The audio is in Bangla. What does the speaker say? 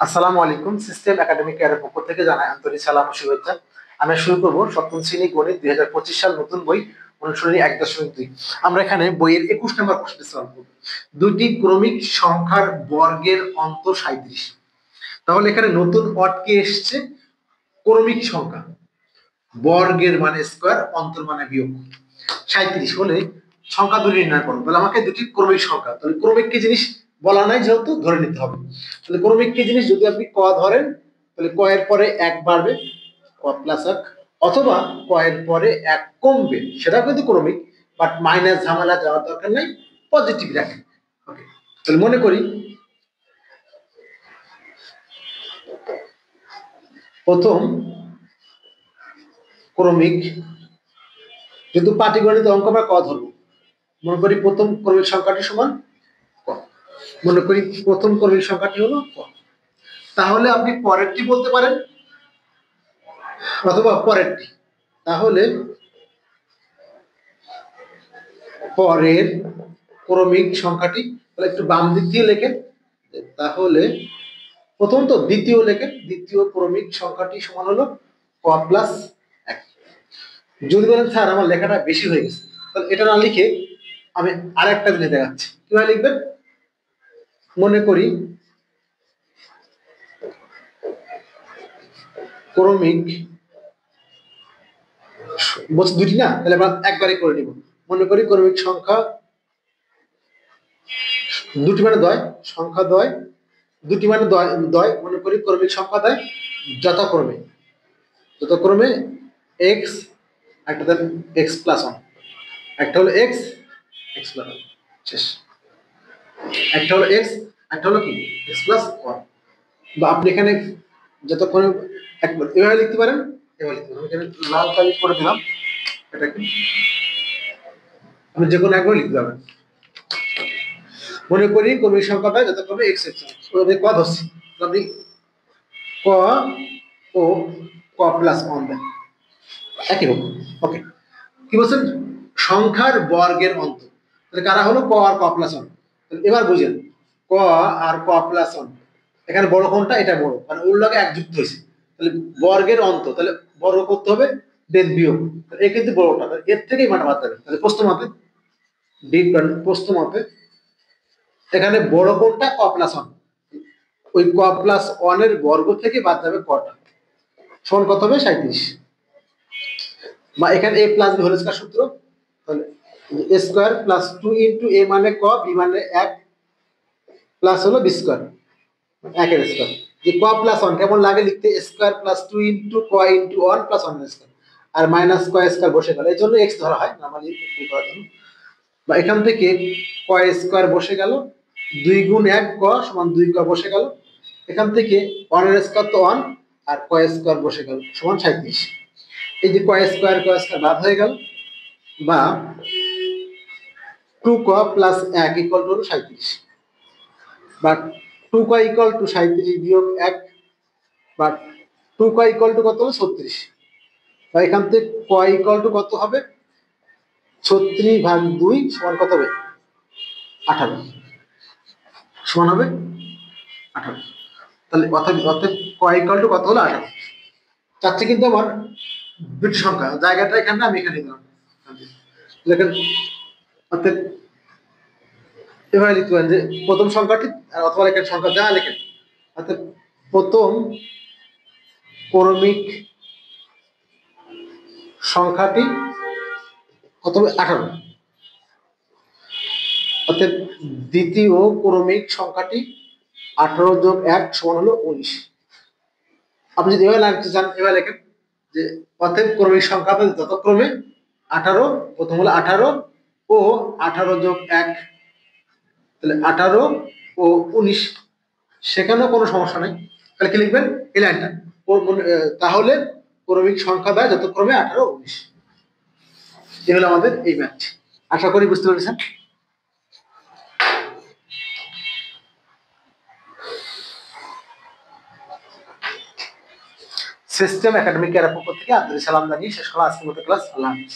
আসসালামু আলাইকুম। সিস্টেম একাডেমিক এর পক্ষ থেকে জানাই আন্তরিক সালাম ও শুভেচ্ছা। আমি শুরু করব সপ্তম শ্রেণী গণিত 2025 সাল নতুন বই অনুসরণী 1.2। আমরা এখানে বইয়ের 21 নম্বর প্রশ্ন সলভ করব। দুটি ক্রমিক সংখ্যার বর্গের অন্তর 37। তাহলে এখানে নতুন ওয়ার্ড কি এসেছে? ক্রমিক সংখ্যা, বর্গের মানে স্কয়ার, অন্তর মানে বিয়োগ। 37 হলে সংখ্যা দুটি নির্ণয় করো। তাহলে আমাকে দুটি ক্রমিক সংখ্যা, তাহলে ক্রমিক কি জিনিস বলা নাই, যেহেতু ধরে নিতে হবে। তাহলে ক্রমিক কি জিনিস, যদি আপনি ক ধরেন তাহলে ক এর পরে এক বাড়বে, ক প্লাস এক, অথবা ক এর পরে এক কমবে, সেটা কিন্তু ক্রমিক, বাট মাইনাস ঝামেলা যাওয়ার দরকার নাই, পজিটিভ রাখেন। ওকে, তাহলে মনে করি প্রথম ক্রমিক, যেহেতু পাটিগণিত অঙ্ক আমরা ক ধরবো, মনে করি প্রথম ক্রমিক সংখ্যাটি সমান ক। মনে করি প্রথম ক্রমিক সংখ্যাটি হলো ক। তাহলে আপনি পরেরটি বলতে পারেন অথবা পরেরটি। তাহলে পরের ক্রমিক সংখ্যাটি, তাহলে একটু বাম দিক দিয়ে লেখেন। তাহলে প্রথম তো দ্বিতীয় লেখেন, দ্বিতীয় ক্রমিক সংখ্যাটি সমান হলো ক প্লাস এক। যদি বলেন স্যার আমার লেখাটা বেশি হয়ে গেছে, তাহলে এটা না লিখে আমি আরেকটা জিনিস দেখাচ্ছি। কিভাবে লিখবেন? মনে করি ক্রমিক বলছি দুটি না, তাহলে আমরা একবারে করে নিব। মনে করি ক্রমিক সংখ্যা দুটি মানে দয়, সংখ্যা দয়, দুটি মানে দয় দয়। মনে করি ক্রমিক সংখ্যা দয় যথাক্রমে যথাক্রমে এক্স, একটা দেন এক্স প্লাস ওয়ান, একটা হলো এক্স, এক্স প্লাস ওয়ান, শেষ। একটা হলো এক্স, একটা হলো কি এক্স প্লাস ওয়ান। বা আপনি এখানে যতক্ষণ এভাবে লিখতে পারেন, এভাবে লিখতে পারেন। এখানে লাল কালি করে দিলাম, এটা কি আপনি যে কোনো একবার লিখতে পারবেন। মনে করি ক্রমিক সংখ্যাটা যথাক্রমে এক্স এক্স, ক ধরছি, আপনি ক ও ক প্লাস ওয়ান দেন, একই হোক। ওকে, কি বলছেন? সংখ্যার বর্গের অন্তর, তাহলে কারা হলো? ক আর ক প্লাস ওয়ান। এবার বুঝেন, ক আর ক প্লাস ওয়ান, এখানে বড় কোনটা? এটা বড়, মানে ওর লগে এক যুক্ত হয়েছে। তাহলে বর্গের অন্ত, তাহলে বর্গ করতে হবে, দেন বিয়োগ, এ কিন্তু বড়টা, এর থেকেই মানে বাদ যাবে। তাহলে প্রশ্ন মতে প্রশ্ন মতে এখানে বড় কোনটা? ক প্লাস ওয়ান। ওই ক প্লাস ওয়ান এর বর্গ থেকে বাদ যাবে কটা, সমান কত হবে? 37। বা এখানে এ প্লাস বি হোল স্কয়ার সূত্র, তাহলে এ স্কয়ার প্লাস 2 ইনটু এ মানে ক, বি মানে 1, প্লাস হলো বি স্কয়ার, 1 এর স্কয়ার। যে ক প্লাস 1 কেমন লাগে লিখতে? স্কয়ার প্লাস 2 ইনটু ক ইনটু 1 প্লাস 1 এর স্কয়ার, আর মাইনাস ক স্কয়ার বসে গেল, এই জন্য এক্স ধরা হয় নরমালি একটু করার জন্য। বা এখান থেকে ক স্কয়ার বসে গেল, 2 গুণ 1 ক সমান 2 ক বসে গেল। এখান থেকে 1 এর স্কয়ার তো 1, আর ক স্কয়ার বসে গেল সমান 37। এই যে ক স্কয়ার বাদ হয়ে গেল। বা 2 ক প্লাস 1 ইকুয়াল টু 37, বা 2 ক ইকুয়াল টু 37 বিয়োগ 1, বা 2 ক ইকুয়াল টু কত হলো? 36। বা এখান থেকে ক ইকুয়াল টু কত হবে? 36 ভাগ 2 সমান কত হবে? 18, সমান হবে 18। তাহলে অর্থাৎ ক ইকুয়াল টু কত হলো? 18। চাচ্ছে কিন্তু আমার দুটি সংখ্যা, জায়গাটা এখানে, আমি এখানে দিলাম। দেখেন, অর্থাৎ এভাবে লিখতে পারেন যে প্রথম সংখ্যাটি, অথবা লেখেন সংখ্যা যা লেখেন, অর্থাৎ প্রথম ক্রমিক সংখ্যাটি কত হবে? 18। অর্থাৎ দ্বিতীয় ক্রমিক সংখ্যাটি 18 যোগ 1 সমান হলো 19। আপনি যদি এভাবে লিখতে চান, এভাবে লেখেন যে অতএব ক্রমিক সংখ্যা যথাক্রমে 18, প্রথম হলো 18 ও 18 যোগ 1, তাহলে 18 ও 19। সেখানেও কোনো সমস্যা নেই, তাহলে কি লিখবেন? এই লাইনটা। তাহলে ক্রমিক সংখ্যা দেয় যথাক্রমে 18 ও 19। এই হলো আমাদের এই ম্যাথ। আশা করি বুঝতে পেরেছেন। সিস্টেম একাডেমিক এর পক্ষ থেকে আন্তরিক সালাম জানিয়ে শেষ করা আজকের মতো ক্লাস। আল্লাহ হাফেজ।